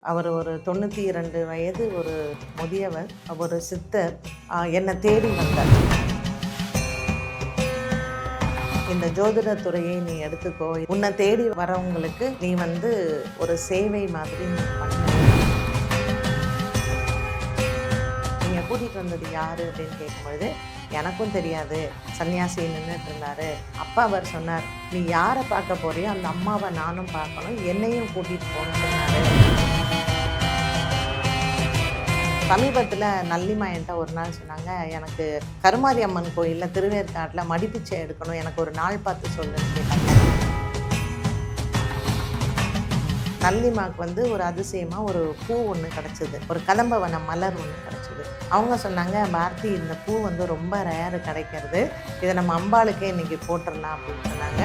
அவர் ஒரு 92 வயது ஒரு முதியவர், ஒரு சித்தர். என்னை தேடி வந்தார். இந்த ஜோதிட துறையை நீ எடுத்துக்கோ, உன்னை தேடி வரவங்களுக்கு நீ ஒரு சேவை மாதிரி நீ பண்ண. நீங்கள் கூட்டிகிட்டு வந்தது யார் அப்படின்னு கேட்கும்பொழுது எனக்கும் தெரியாது, சன்னியாசி நின்றுட்டு இருந்தார். அப்பா அவர் சொன்னார், நீ யாரை பார்க்க போறியோ அந்த அம்மாவை நானும் பார்க்கணும், என்னையும் கூட்டிகிட்டு போகணும்னு சொன்னார். சமீபத்தில் நல்லிமா என்கிட்ட ஒரு நாள் சொன்னாங்க, எனக்கு கருமாரி அம்மன் கோயிலில் திருவேற்காட்டில் மடிப்பிச்சை எடுக்கணும், எனக்கு ஒரு நாள் பார்த்து சொல்லுன்னு கேட்டாங்க. நல்லிமாவுக்கு ஒரு அதிசயமாக ஒரு பூ ஒன்று கிடச்சிது, ஒரு கதம்பவன மலர் ஒன்று கிடச்சிது. அவங்க சொன்னாங்க, பாரதி இந்த பூ ரொம்ப ரேரு கிடைக்கிறது, இதை நம்ம அம்பாளுக்கே இன்றைக்கி போட்டுடலாம் அப்படின்னு சொன்னாங்க.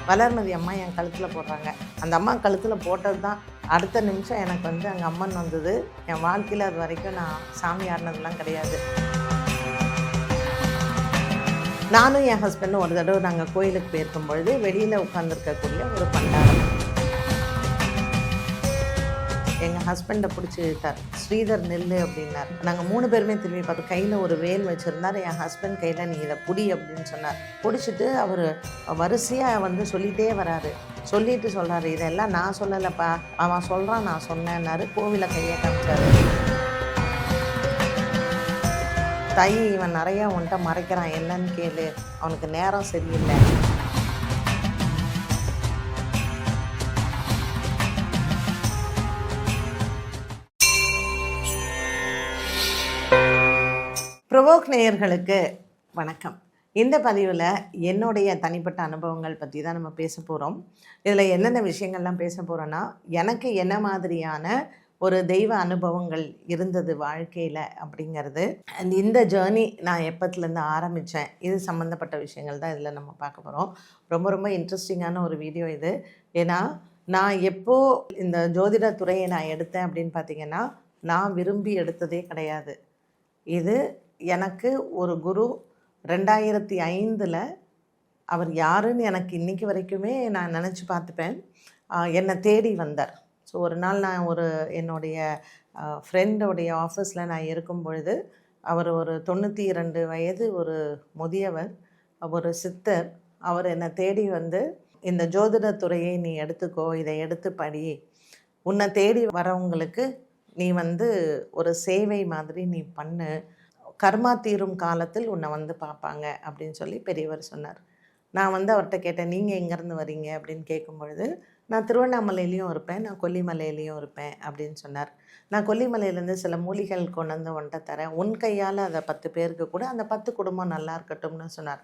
வளர்மதி அம்மா என் கழுத்தில் போடுறாங்க. அந்த அம்மா கழுத்தில் போட்டது தான் அடுத்த நிமிஷம் எனக்கு அங்கே அம்மன் வந்தது. என் வாழ்க்கையில் அது வரைக்கும் நான் சாமி ஆடினதுலாம் கிடையாது. நானும் என் ஹஸ்பண்டும் ஒரு தடவை நாங்கள் கோயிலுக்கு போயிருக்கும் பொழுது வெளியில் உட்காந்துருக்கக்கூடிய ஒரு பண்டாரம் எங்கள் ஹஸ்பண்டை பிடிச்சி இழுத்தார். ஸ்ரீதர் நெல்லு அப்படின்னார். நாங்கள் 3 பேருமே திரும்பி பார்த்தோம். கையில் ஒரு வேல் வச்சுருந்தார். என் ஹஸ்பண்ட் கையில் நீ இதை புடி அப்படின்னு சொன்னார். பிடிச்சிட்டு அவர் வரிசையாக சொல்லிகிட்டே வராரு. சொல்லிட்டு சொல்கிறாரு, இதெல்லாம் நான் சொல்லலைப்பா, அவன் சொல்கிறான், நான் சொன்னேன்னாரு. கோவிலை கையை காமிச்சார். தாயி, இவன் நிறையா உன்கிட்ட மறைக்கிறான், என்னன்னு கேளு, அவனுக்கு நேரம் சரியில்லை. ப்ரொவோக் நேயர்களுக்கு வணக்கம். இந்த பதிவில் என்னுடைய தனிப்பட்ட அனுபவங்கள் பற்றி தான் நம்ம பேச போகிறோம். இதில் என்னென்ன விஷயங்கள்லாம் பேச போகிறோன்னா, எனக்கு என்ன மாதிரியான ஒரு தெய்வ அனுபவங்கள் இருந்தது வாழ்க்கையில் அப்படிங்கிறது, அண்ட் இந்த ஜேர்னி நான் எப்பத்துலேருந்து ஆரம்பித்தேன், இது சம்மந்தப்பட்ட விஷயங்கள் தான் இதில் நம்ம பார்க்க போகிறோம். ரொம்ப ரொம்ப இன்ட்ரெஸ்டிங்கான ஒரு வீடியோ இது. ஏன்னா நான் எப்போது இந்த ஜோதிட துறையை நான் எடுத்தேன் அப்படின்னு பார்த்திங்கன்னா, நான் விரும்பி எடுத்ததே கிடையாது. இது எனக்கு ஒரு குரு 2005 அவர் யாருன்னு எனக்கு இன்றைக்கி வரைக்குமே நான் நினச்சி பார்த்துப்பேன். என்னை தேடி வந்தார். ஸோ ஒரு நாள் நான் என்னுடைய ஃப்ரெண்டோடைய ஆஃபீஸில் நான் இருக்கும் பொழுது, அவர் ஒரு 92 வயது ஒரு முதியவர், ஒரு சித்தர். அவர் என்னை தேடி இந்த ஜோதிட துறையை நீ எடுத்துக்கோ, இதை எடுத்து படி, உன்னை தேடி வரவங்களுக்கு நீ ஒரு சேவை மாதிரி நீ பண்ணு, கர்மா தீரும் காலத்தில் உன்னை பார்ப்பாங்க அப்படின்னு சொல்லி பெரியவர் சொன்னார். நான் அவர்கிட்ட கேட்டேன், நீங்கள் எங்கேருந்து வரீங்க அப்படின்னு கேட்கும் பொழுது, நான் திருவண்ணாமலையிலையும் இருப்பேன், நான் கொல்லிமலையிலையும் இருப்பேன் அப்படின்னு சொன்னார். நான் கொல்லிமலையிலேருந்து சில மூலிகள் கொண்டு உன்கிட்ட தரேன், உன் கையால் அதை 10 பேருக்கு கூட, அந்த 10 குடும்பம் நல்லா இருக்கட்டும்னு சொன்னார்.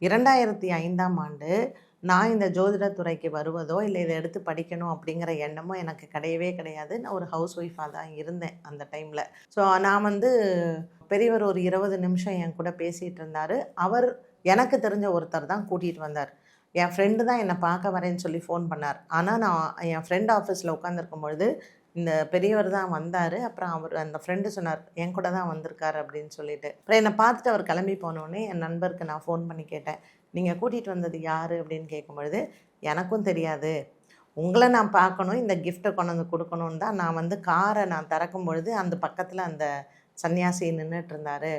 2005 நான் இந்த ஜோதிட துறைக்கு வருவதோ இல்லை இதை எடுத்து படிக்கணும் அப்படிங்கிற எண்ணமோ எனக்கு கிடையவே கிடையாது. நான் ஒரு ஹவுஸ் ஒய்ஃபாக தான் இருந்தேன் அந்த டைமில். ஸோ நான் பெரியவர் ஒரு 20 நிமிஷம் என் கூட பேசிகிட்டு இருந்தார். அவர் எனக்கு தெரிஞ்ச ஒருத்தர் தான் கூட்டிகிட்டு வந்தார். என் ஃப்ரெண்டு தான் என்னை பார்க்க வரேன்னு சொல்லி ஃபோன் பண்ணார். ஆனால் நான் என் ஃப்ரெண்ட் ஆஃபீஸில் உட்காந்துருக்கும் பொழுது இந்த பெரியவர் தான் வந்தார். அப்புறம் அந்த ஃப்ரெண்டு சொன்னார், என் கூட தான் வந்திருக்காரு அப்படின்னு சொல்லிட்டு. அப்புறம் என்னை பார்த்துட்டு அவர் கிளம்பி போனோடனே என் நண்பருக்கு நான் ஃபோன் பண்ணி கேட்டேன், நீங்கள் கூட்டிகிட்டு வந்தது யார் அப்படின்னு கேட்கும்பொழுது எனக்கும் தெரியாது, உங்களை நான் பார்க்கணும், இந்த கிஃப்ட்டை கொண்டு வந்து கொடுக்கணுன்னு தான் நான் காரை நான் திறக்கும் பொழுது அந்த பக்கத்தில் அந்த சன்னியாசி நின்றுட்டு இருந்தார்.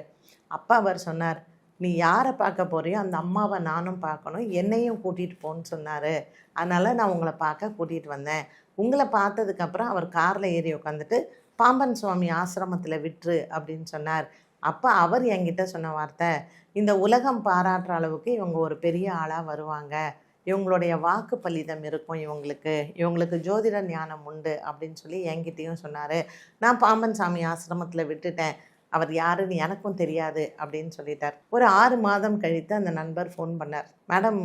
அப்பா அவர் சொன்னார், நீ யாரை பார்க்க போறியோ அந்த அம்மாவை நானும் பார்க்கணும், என்னையும் கூட்டிகிட்டு போன்னு சொன்னார். அதனால் நான் உங்களை பார்க்க கூட்டிகிட்டு வந்தேன். உங்களை பார்த்ததுக்கப்புறம் அவர் காரில் ஏறி உட்காந்துட்டு பாம்பன் சுவாமி ஆசிரமத்தில் விட்டுரு அப்படின்னு சொன்னார். அப்போ அவர் என்கிட்ட சொன்ன வார்த்தை, இந்த உலகம் பாராட்டுற அளவுக்கு இவங்க ஒரு பெரிய ஆளாக வருவாங்க, இவங்களுடைய வாக்கு பலிதம் இருக்கும், இவங்களுக்கு ஜோதிட ஞானம் உண்டு அப்படின்னு சொல்லி என்கிட்டையும் சொன்னார். நான் பாம்பன் சாமி ஆசிரமத்தில் விட்டுட்டேன், அவர் யாருன்னு எனக்கும் தெரியாது அப்படின்னு சொல்லிட்டார். ஒரு 6 மாதம் கழித்து அந்த நண்பர் ஃபோன் பண்ணார், மேடம்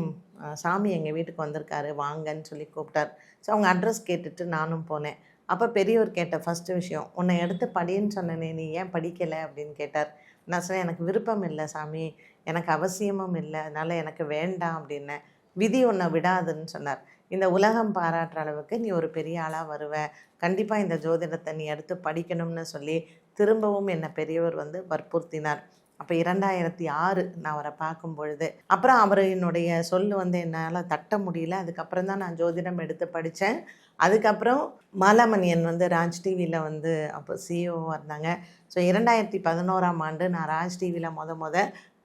சாமி எங்கள் வீட்டுக்கு வந்திருக்காரு வாங்கன்னு சொல்லி கூப்பிட்டார். ஸோ அவங்க அட்ரஸ் கேட்டுட்டு நானும் போனேன். அப்போ பெரியவர் கேட்ட ஃபஸ்ட்டு விஷயம், உன்னை எடுத்து படின்னு சொன்னனே, நீ ஏன் படிக்கலை அப்படின்னு கேட்டார். நான் சொன்னேன், எனக்கு விருப்பம் இல்லை சாமி, எனக்கு அவசியமும் இல்லை, அதனால் எனக்கு வேண்டாம் அப்படின்னேன். விதி உன்னை விடாதுன்னு சொன்னார். இந்த உலகம் பாராட்டுற அளவுக்கு நீ ஒரு பெரிய ஆளாக வருவ, கண்டிப்பாக இந்த ஜோதிடத்தை நீ எடுத்து படிக்கணும்னு சொல்லி திரும்பவும் என்னை பெரியவர் வற்புறுத்தினார். அப்போ 2006 நான் அவரை பார்க்கும் பொழுது. அப்புறம் அவர் என்னுடைய சொல் வந்து என்னால் தட்ட முடியல. அதுக்கப்புறம் தான் நான் ஜோதிடம் எடுத்து படித்தேன். அதுக்கப்புறம் மாலாமணியன் வந்து ராஜ் டிவியில் வந்து அப்போ சிஇஓவாக இருந்தாங்க. ஸோ 2011ஆம் ஆண்டு நான் ராஜ் டிவியில் முத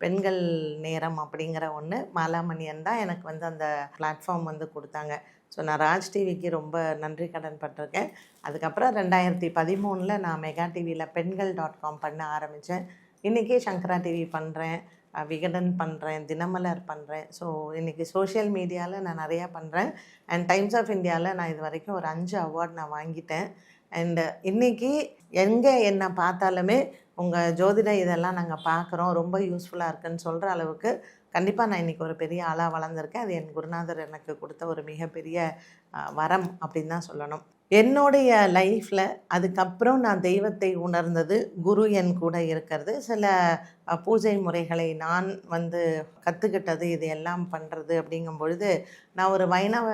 பெண்கள் நேரம் அப்படிங்கிற ஒன்று மாலாமணியன் தான் எனக்கு வந்து அந்த பிளாட்ஃபார்ம் வந்து கொடுத்தாங்க. ஸோ நான் ராஜ் டிவிக்கு ரொம்ப நன்றி கடன் பட்டிருக்கேன். அதுக்கப்புறம் 2013 நான் மெகா டிவியில் பெண்கள்.com பண்ண ஆரம்பித்தேன். இன்றைக்கி சங்கரா டிவி பண்ணுறேன், விகடன் பண்ணுறேன், தினமலர் பண்ணுறேன். ஸோ இன்றைக்கி சோஷியல் மீடியாவில் நான் நிறையா பண்ணுறேன். அண்ட் டைம்ஸ் ஆஃப் இந்தியாவில் நான் இது வரைக்கும் ஒரு 5 அவார்ட் நான் வாங்கிட்டேன். அண்டு இன்றைக்கி எங்கே என்னை பார்த்தாலுமே உங்கள் ஜோதிடம் இதெல்லாம் நாங்கள் பார்க்குறோம், ரொம்ப யூஸ்ஃபுல்லாக இருக்குன்னு சொல்கிற அளவுக்கு கண்டிப்பாக நான் இன்றைக்கி ஒரு பெரிய ஆளாக வளர்ந்துருக்கேன். அது என் குருநாதர் எனக்கு கொடுத்த ஒரு மிகப்பெரிய வரம் அப்படின்னு தான் சொல்லணும். என்னுடைய லைஃப்பில் அதுக்கப்புறம் நான் தெய்வத்தை உணர்ந்தது, குரு என் கூட இருக்கிறது, சில பூஜை முறைகளை நான் வந்து கற்றுக்கிட்டது, இது எல்லாம் பண்ணுறது அப்படிங்கும் பொழுது நான் ஒரு வைணவ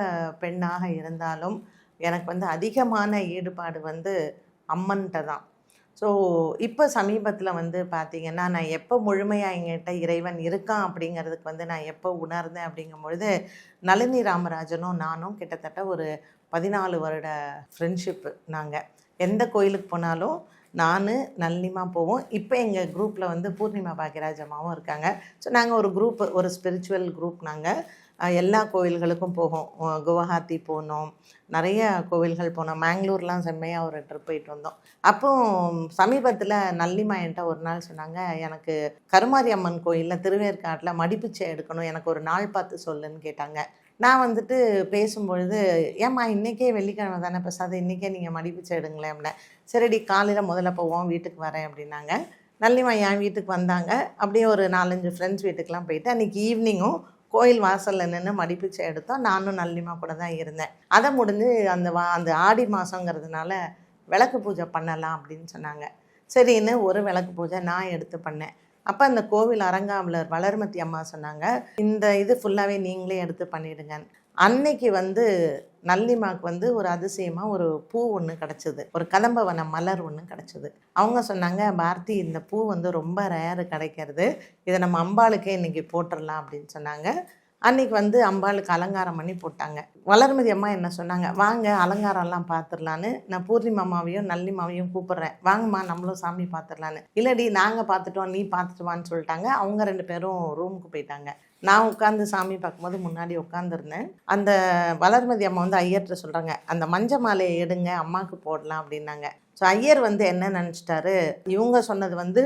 பெண்ணாக இருந்தாலும் எனக்கு வந்து அதிகமான ஈடுபாடு வந்து அம்மன்கிட்ட தான். ஸோ இப்போ சமீபத்தில் வந்து பார்த்திங்கன்னா நான் எப்போ முழுமையாக எங்கிட்ட இறைவன் இருக்கான் அப்படிங்கிறதுக்கு வந்து நான் எப்போ உணர்ந்தேன் அப்படிங்கும்பொழுது, நளினி ராமராஜனும் நானும் கிட்டத்தட்ட ஒரு 14 வருட ஃப்ரெண்ட்ஷிப்பு. நாங்கள் எந்த கோயிலுக்கு போனாலும் நான் நளினிமா போவோம். இப்போ எங்கள் குரூப்பில் வந்து பூர்ணிமா பாக்யராஜ் அம்மாவும் இருக்காங்க. ஸோ நாங்கள் ஒரு குரூப்பு, ஒரு ஸ்பிரிச்சுவல் குரூப். நாங்கள் எல்லா கோவில்களுக்கும் போவோம். குவஹாத்தி போனோம், நிறைய கோவில்கள் போனோம், மேங்களூர்லாம் செம்மையாக ஒரு ட்ரிப் போயிட்டு வந்தோம். அப்போ சமீபத்தில் நளினிமா என்கிட்ட ஒரு நாள் சொன்னாங்க, எனக்கு கருமாரி அம்மன் கோயிலில் திருவேற்காட்டில் மடிப்பிச்சை எடுக்கணும், எனக்கு ஒரு நாள் பார்த்து சொல்லுன்னு கேட்டாங்க. நான் வந்துட்டு பேசும்பொழுது, ஏம்மா இன்றைக்கே வெள்ளிக்கிழமை தானே, பேசாத இன்றைக்கே நீங்கள் மடிப்பிச்சை எடுங்களேன் அப்படின்னேன். சரிடி காலையில் முதல்ல போவோம், வீட்டுக்கு வரேன் அப்படின்னாங்க. நளினிமா என் வீட்டுக்கு வந்தாங்க. அப்படியே ஒரு 4-5 ஃப்ரெண்ட்ஸ் வீட்டுக்கெலாம் போயிட்டு அன்றைக்கி ஈவினிங்கும் கோயில் வாசலில் நின்று மடிப்பிச்சை எடுத்தோம். நானும் நளினிமா கூட தான் இருந்தேன். அதை முடிஞ்சு அந்த ஆடி மாதங்கிறதுனால விளக்கு பூஜை பண்ணலாம் அப்படின்னு சொன்னாங்க. சரின்னு ஒரு விளக்கு பூஜை நான் எடுத்து பண்ணேன். அப்போ அந்த கோவில் அரங்காவலர் வளர்மதி அம்மா சொன்னாங்க, இந்த இது ஃபுல்லாகவே நீங்களே எடுத்து பண்ணிவிடுங்க. அன்னைக்கு வந்து நளினிமாவுக்கு வந்து ஒரு அதிசயமாக ஒரு பூ ஒன்று கிடச்சிது, ஒரு கதம்பவன மலர் ஒன்று கிடச்சிது. அவங்க சொன்னாங்க, பாரதி இந்த பூ வந்து ரொம்ப ரேரு கிடைக்கிறது, இதை நம்ம அம்பாளுக்கே இன்றைக்கி போட்டுடலாம் அப்படின்னு சொன்னாங்க. அன்றைக்கி வந்து அம்பாளுக்கு அலங்காரம் பண்ணி போட்டாங்க. வளர்மதி அம்மா என்ன சொன்னாங்க, வாங்க அலங்காரம்லாம் பார்த்துடலான்னு. நான் பூர்ணிமாமாவையும் நளினிமாவையும் கூப்பிட்றேன், வாங்கம்மா நம்மளும் சாமி பார்த்துடலான்னு. இல்லடி நாங்கள் பார்த்துட்டோம், நீ பார்த்துட்டு வான்னு சொல்லிட்டாங்க. அவங்க 2 பேரும் ரூமுக்கு போயிட்டாங்க. நான் உட்காந்து சாமி பார்க்கும்போது முன்னாடி உட்காந்துருந்தேன். அந்த வளர்மதி அம்மா வந்து ஐயர்கிட்ட சொல்கிறாங்க, அந்த மஞ்ச மாலையை எடுங்க அம்மாவுக்கு போடலாம் அப்படின்னாங்க. ஸோ ஐயர் வந்து என்ன நினச்சிட்டாரு, இவங்க சொன்னது வந்து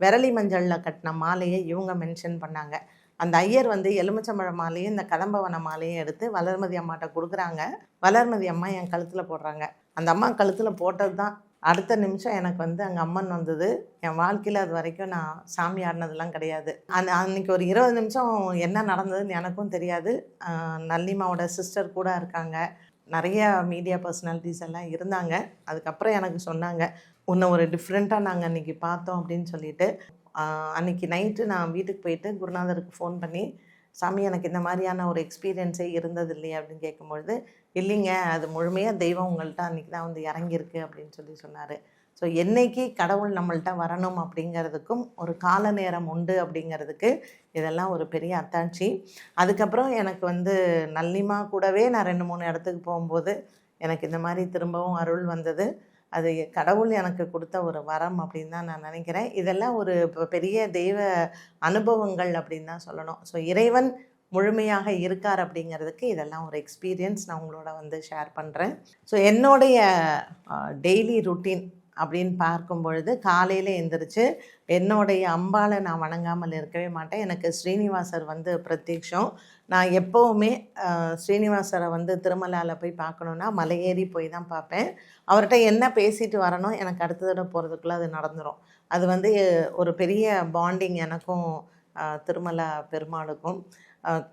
விரலி மஞ்சளில் கட்டின மாலையை இவங்க மென்ஷன் பண்ணாங்க. அந்த ஐயர் வந்து எலுமிச்சம்பழ மாலையும் இந்த கதம்பவன மாலையும் எடுத்து வளர்மதி அம்மாட்ட கொடுக்குறாங்க. வளர்மதி அம்மா என் கழுத்தில் போடுறாங்க. அந்த அம்மா கழுத்தில் போட்டது தான் அடுத்த நிமிஷம் எனக்கு வந்து அங்கே அம்மன் வந்தது. என் வாழ்க்கையில் அது வரைக்கும் நான் சாமி ஆடினதுலாம் கிடையாது. அன்றைக்கி ஒரு 20 நிமிஷம் என்ன நடந்ததுன்னு எனக்கும் தெரியாது. நளினிமாவோட சிஸ்டர் கூட இருக்காங்க, நிறைய மீடியா பர்சனாலிட்டிஸ் எல்லாம் இருந்தாங்க. அதுக்கப்புறம் எனக்கு சொன்னாங்க, உன்னை ஒரு டிஃப்ரெண்ட்டாக நாங்கள் அன்றைக்கி பார்த்தோம் அப்படின்னு சொல்லிட்டு. அன்றைக்கி நைட்டு நான் வீட்டுக்கு போயிட்டு குருநாதருக்கு ஃபோன் பண்ணி, சாமி எனக்கு இந்த மாதிரியான ஒரு எக்ஸ்பீரியன்ஸே இருந்தது இல்லையா அப்படின்னு கேட்கும்பொழுது, இல்லைங்க அது முழுமையாக தெய்வம் உங்கள்கிட்ட அன்றைக்கி தான் வந்து இறங்கியிருக்கு அப்படின்னு சொன்னார். ஸோ என்னைக்கு கடவுள் நம்மள்கிட்ட வரணும் அப்படிங்கிறதுக்கும் ஒரு கால நேரம் உண்டு அப்படிங்கிறதுக்கு இதெல்லாம் ஒரு பெரிய அத்தாட்சி. அதுக்கப்புறம் எனக்கு வந்து நளினிமா கூடவே நான் 2-3 இடத்துக்கு போகும்போது எனக்கு இந்த மாதிரி திரும்பவும் அருள் வந்தது. அது கடவுள் எனக்கு கொடுத்த ஒரு வரம் அப்படின்னு தான் நான் நினைக்கிறேன். இதெல்லாம் ஒரு பெரிய தெய்வ அனுபவங்கள் அப்படின்னு தான் சொல்லணும். ஸோ இறைவன் முழுமையாக இருக்கார் அப்படிங்கிறதுக்கு இதெல்லாம் ஒரு எக்ஸ்பீரியன்ஸ் நான் உங்களோட வந்து ஷேர் பண்ணுறேன். ஸோ என்னுடைய டெய்லி ருட்டீன் அப்படின்னு பார்க்கும் பொழுது, காலையில் எழுந்திரிச்சு என்னுடைய அம்பாளை நான் வணங்காமல் இருக்கவே மாட்டேன். எனக்கு ஸ்ரீனிவாசர் வந்து பிரத்யக்ஷம். நான் எப்போவுமே ஸ்ரீனிவாசரை வந்து திருமலாவில் போய் பார்க்கணுன்னா மலையேறி போய் தான் பார்ப்பேன். அவர்கிட்ட என்ன பேசிட்டு வரணும், எனக்கு அடுத்த தடவை போகிறதுக்குள்ளே அது நடந்துடும். அது வந்து ஒரு பெரிய பாண்டிங் எனக்கும் திருமலா பெருமாளுக்கும்.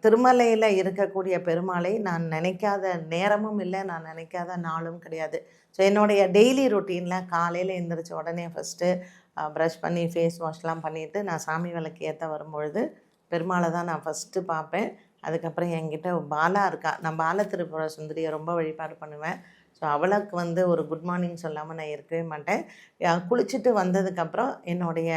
திருமலையில் இருக்கக்கூடிய பெருமாளை நான் நினைக்காத நேரமும் இல்லை, நான் நினைக்காத நாளும் கிடையாது. ஸோ என்னுடைய டெய்லி ரொட்டீனில் காலையில் எழுந்திரிச்ச உடனே ஃபஸ்ட்டு ப்ரஷ் பண்ணி ஃபேஸ் வாஷ்லாம் பண்ணிவிட்டு நான் சாமி விளக்கு ஏற்ற வரும்பொழுது பெருமாளை தான் நான் ஃபஸ்ட்டு பார்ப்பேன். அதுக்கப்புறம் என்கிட்ட பாலா இருக்கா, நான் பால திரிபுர சுந்தரியை ரொம்ப வழிபாடு பண்ணுவேன். ஸோ அவளுக்கு வந்து ஒரு குட் மார்னிங் சொல்லாமல் நான் இருக்கவே மாட்டேன். குளிச்சுட்டு வந்ததுக்கப்புறம் என்னுடைய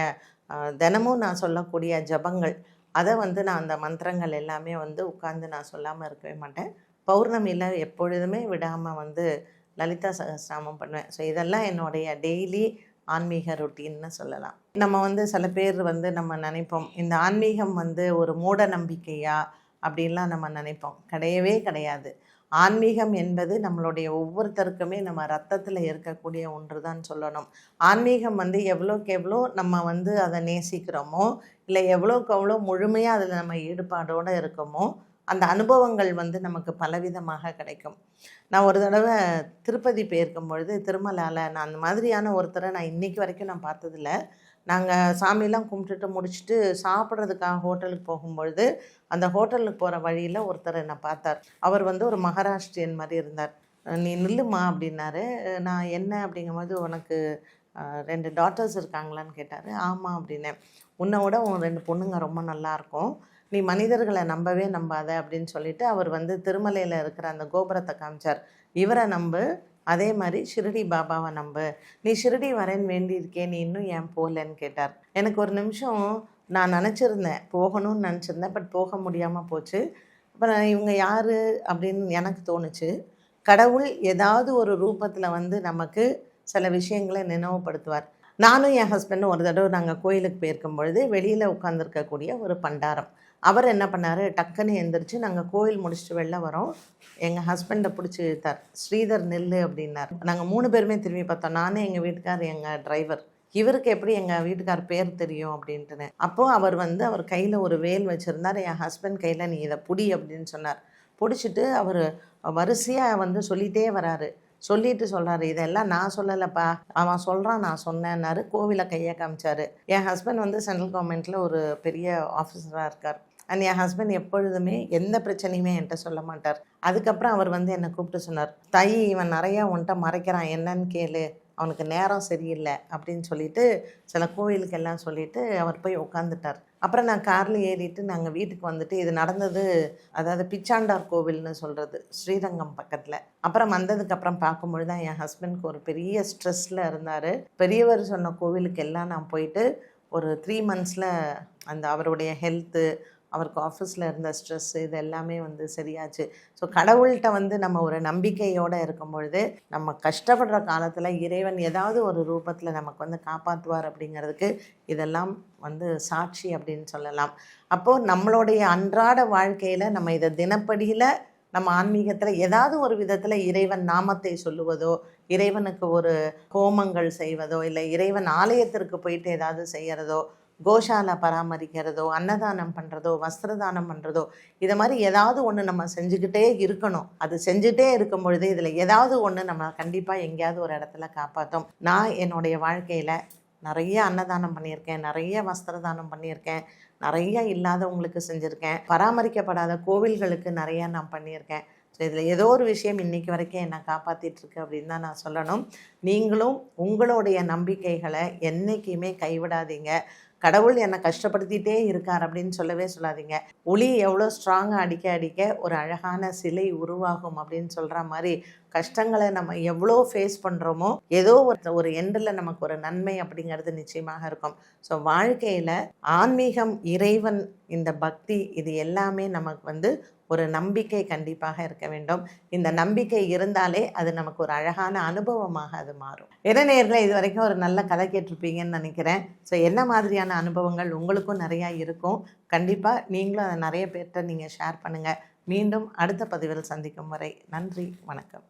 தினமும் நான் சொல்லக்கூடிய ஜபங்கள், அதை வந்து நான் அந்த மந்திரங்கள் எல்லாமே வந்து உட்கார்ந்து நான் சொல்லாமல் இருக்கவே மாட்டேன். பௌர்ணமியில் எப்பொழுதுமே விடாமல் வந்து லலிதா சகஸ்ரநாமம் பண்ணுவேன். ஸோ இதெல்லாம் என்னுடைய டெய்லி ஆன்மீக ரொட்டீன்னு சொல்லலாம். நம்ம வந்து சில பேர் வந்து நம்ம நினைப்போம், இந்த ஆன்மீகம் வந்து ஒரு மூட நம்பிக்கையா அப்படின்லாம் நம்ம நினைப்போம். கிடையவே கிடையாது. ஆன்மீகம் என்பது நம்மளுடைய ஒவ்வொருத்தருக்குமே நம்ம ரத்தத்தில் இருக்கக்கூடிய ஒன்று தான் சொல்லணும். ஆன்மீகம் வந்து எவ்வளோக்கு எவ்வளோ நம்ம வந்து அதை நேசிக்கிறோமோ, இல்லை எவ்வளோக்கு எவ்வளோ முழுமையாக அதில் நம்ம ஈடுபாடோடு இருக்கோமோ, அந்த அனுபவங்கள் வந்து நமக்கு பலவிதமாக கிடைக்கும். நான் ஒரு தடவை திருப்பதி போயிருக்கும் பொழுது திருமலாவில் நான் அந்த மாதிரியான ஒருத்தரை நான் இன்றைக்கி வரைக்கும் நான் பார்த்ததில்ல. நாங்கள் சாமியெல்லாம் கும்பிட்டுட்டு முடிச்சுட்டு சாப்பிட்றதுக்காக ஹோட்டலுக்கு போகும்பொழுது அந்த ஹோட்டலுக்கு போகிற வழியில் ஒருத்தர் என்னை பார்த்தார். அவர் வந்து ஒரு மகாராஷ்டிரியன் மாதிரி இருந்தார். நீ நில்லுமா அப்படின்னாரு. நான் என்ன அப்படிங்கும்போது, உனக்கு 2 டாட்டர்ஸ் இருக்காங்களான்னு கேட்டார். ஆமாம் அப்படின்னேன். உன்னை விட உன் 2 பொண்ணுங்க ரொம்ப நல்லாயிருக்கும், நீ மனிதர்களை நம்பவே நம்பாத அப்படின்னு சொல்லிட்டு அவர் வந்து திருமலையில் இருக்கிற அந்த கோபுரத்தை காமிச்சார். இவரை நம்பு, அதே மாதிரி ஷிரடி பாபாவை நம்பு, நீ ஷிரடி வரேன்னு வேண்டியிருக்கே, நீ இன்னும் ஏன் போகலன்னு கேட்டார். எனக்கு ஒரு நிமிஷம் நான் நினச்சிருந்தேன், போகணும்னு நினச்சிருந்தேன், பட் போக முடியாமல் போச்சு. அப்புறம் இவங்க யார் அப்படின்னு எனக்கு தோணுச்சு. கடவுள் ஏதாவது ஒரு ரூபத்தில் வந்து நமக்கு சில விஷயங்களை நினைவுபடுத்துவார். நானும் என் ஹஸ்பண்டும் ஒரு தடவை நாங்கள் கோயிலுக்கு போயிருக்கும் பொழுது வெளியில் உட்காந்துருக்கக்கூடிய ஒரு பண்டாரம், அவர் என்ன பண்ணார், டக்குன்னு எழுந்திரிச்சு நாங்கள் கோயில் முடிச்சுட்டு வெளில வரோம். எங்கள் ஹஸ்பண்டை பிடிச்சி இழுத்தார். ஸ்ரீதர் நெல்லு அப்படின்னார். நாங்கள் 3 பேருமே திரும்பி பார்த்தோம். நானே, எங்கள் வீட்டுக்கார், எங்கள் டிரைவர். இவருக்கு எப்படி எங்கள் வீட்டுக்கார் பேர் தெரியும் அப்படின்ட்டுன்னு. அப்போது அவர் வந்து அவர் கையில் ஒரு வேல் வச்சுருந்தார். என் ஹஸ்பண்ட் கையில் நீ இதை புடி அப்படின்னு சொன்னார். பிடிச்சிட்டு அவர் வரிசையாக வந்து சொல்லிகிட்டே வராரு. சொல்லிட்டு சொல்கிறாரு, இதெல்லாம் நான் சொல்லலைப்பா, அவன் சொல்கிறான், நான் சொன்னேன்னாரு. கோவிலை கையை காமிச்சார். என் ஹஸ்பண்ட் வந்து சென்ட்ரல் கவர்மெண்ட்டில் ஒரு பெரிய ஆஃபீஸராக இருக்கார். அண்ட் என் ஹஸ்பண்ட் எப்பொழுதுமே எந்த பிரச்சனையுமே என்கிட்ட சொல்ல மாட்டார். அதுக்கப்புறம் அவர் வந்து என்னை கூப்பிட்டு சொன்னார், தாயி இவன் நிறையா உன்கிட்ட மறைக்கிறான், என்னன்னு கேளு, அவனுக்கு நேரம் சரியில்லை அப்படின்னு சொல்லிட்டு சில கோவிலுக்கு எல்லாம் சொல்லிவிட்டு அவர் போய் உட்காந்துட்டார். அப்புறம் நான் காரில் ஏறிட்டு நாங்கள் வீட்டுக்கு வந்துட்டு, இது நடந்தது அதாவது பிச்சாண்டார் கோவில்னு சொல்கிறது ஸ்ரீரங்கம் பக்கத்தில். அப்புறம் வந்ததுக்கப்புறம் பார்க்கும்பொழுது தான் என் ஹஸ்பண்ட்க்கு ஒரு பெரிய ஸ்ட்ரெஸ்ஸில் இருந்தார். பெரியவர் சொன்ன கோவிலுக்கு எல்லாம் நான் போயிட்டு ஒரு 3 மந்த்ஸில் அந்த அவருடைய ஹெல்த்து, அவருக்கு ஆஃபீஸில் இருந்த ஸ்ட்ரெஸ்ஸு, இது எல்லாமே வந்து சரியாச்சு. ஸோ கடவுள்கிட்ட வந்து நம்ம ஒரு நம்பிக்கையோடு இருக்கும் பொழுது, நம்ம கஷ்டப்படுற காலத்தில் இறைவன் ஏதாவது ஒரு ரூபத்தில் நமக்கு வந்து காப்பாற்றுவார் அப்படிங்கிறதுக்கு இதெல்லாம் வந்து சாட்சி அப்படின்னு சொல்லலாம். அப்போது நம்மளுடைய அன்றாட வாழ்க்கையில் நம்ம இதை தினப்படியில் நம்ம ஆன்மீகத்தில் ஏதாவது ஒரு விதத்தில் இறைவன் நாமத்தை சொல்லுவதோ, இறைவனுக்கு ஒரு ஹோமங்கள் செய்வதோ, இல்லை இறைவன் ஆலயத்திற்கு போயிட்டு ஏதாவது செய்கிறதோ, கோஷாலை பராமரிக்கிறதோ, அன்னதானம் பண்ணுறதோ, வஸ்திரதானம் பண்ணுறதோ, இதை மாதிரி ஏதாவது ஒன்று நம்ம செஞ்சுக்கிட்டே இருக்கணும். அது செஞ்சுட்டே இருக்கும் பொழுது இதில் ஏதாவது ஒன்று நம்ம கண்டிப்பாக எங்கேயாவது ஒரு இடத்துல காப்பாற்றும். நான் என்னுடைய வாழ்க்கையில் நிறைய அன்னதானம் பண்ணியிருக்கேன், நிறைய வஸ்திரதானம் பண்ணியிருக்கேன், நிறைய இல்லாதவங்களுக்கு செஞ்சுருக்கேன், பராமரிக்கப்படாத கோவில்களுக்கு நிறையா நான் பண்ணியிருக்கேன். ஸோ இதில் ஏதோ ஒரு விஷயம் இன்றைக்கி வரைக்கும் என்னை காப்பாற்றிட்டுருக்கு அப்படின்னு தான் நான் சொல்லணும். நீங்களும் உங்களுடைய நம்பிக்கைகளை என்றைக்குமே கைவிடாதீங்க. கடவுள் என்னை கஷ்டப்படுத்திகிட்டே இருக்கார் அப்படின்னு சொல்லவே சொல்லாதீங்க. ஒளி எவ்வளோ ஸ்ட்ராங்காக அடிக்க அடிக்க ஒரு அழகான சிலை உருவாகும் அப்படின்னு சொல்கிற மாதிரி, கஷ்டங்களை நம்ம எவ்வளோ ஃபேஸ் பண்ணுறோமோ ஏதோ ஒரு எண்டில் நமக்கு ஒரு நன்மை அப்படிங்கிறது நிச்சயமாக இருக்கும். ஸோ வாழ்க்கையில் ஆன்மீகம், இறைவன், இந்த பக்தி, இது எல்லாமே நமக்கு வந்து ஒரு நம்பிக்கை கண்டிப்பாக இருக்க வேண்டும். இந்த நம்பிக்கை இருந்தாலே அது நமக்கு ஒரு அழகான அனுபவமாக அது மாறும். நேயர்களே, இது வரைக்கும் ஒரு நல்ல கதை கேட்டிருப்பீங்கன்னு நினைக்கிறேன். ஸோ என்ன மாதிரியான அனுபவங்கள் உங்களுக்கும் நிறையா இருக்கும். கண்டிப்பாக நீங்களும் அதை நிறைய பேர்கிட்ட நீங்கள் ஷேர் பண்ணுங்கள். மீண்டும் அடுத்த பதிவில் சந்திக்கும் வரை நன்றி, வணக்கம்.